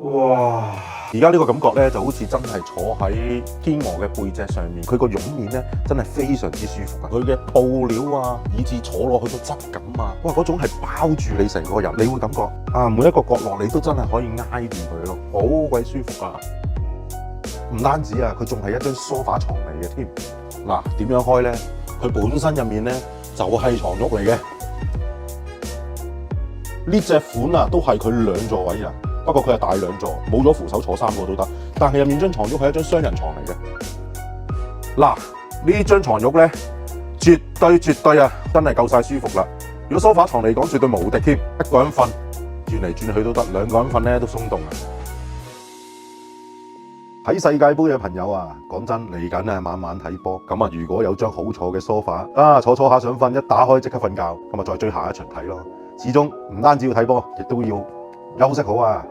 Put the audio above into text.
哇！而家呢個感覺咧，就好似真係坐喺天鵝嘅背脊上面，佢個絨面咧真係非常之舒服啊！佢嘅布料啊，以至坐落去嘅質感啊，哇！嗰種係包住你成個人，你會感覺啊，每一個角落你都真係可以挨住佢咯，好鬼舒服啊！唔單止啊，佢仲係一張梳化床嚟嘅添。嗱，點樣開咧？佢本身入面咧就係床褥嚟嘅。呢隻款啊，都係佢2座位啊。不過佢係大2座，冇咗扶手坐3個都得。但係入面張床褥係一張雙人床嚟嘅。嗱，呢張床褥咧，絕對啊，真係夠晒舒服啦。如果梳化床嚟講，絕對無敵添。一個人瞓，轉嚟轉去都得；2個人瞓咧都鬆動啊。睇世界盃嘅朋友啊，講真嚟緊啊，晚晚睇波咁啊，如果有張好坐嘅梳化啊，坐下想瞓，一打開即刻瞓覺，咁啊再追下一場睇咯。始終唔單止要睇波，亦都要休息好啊。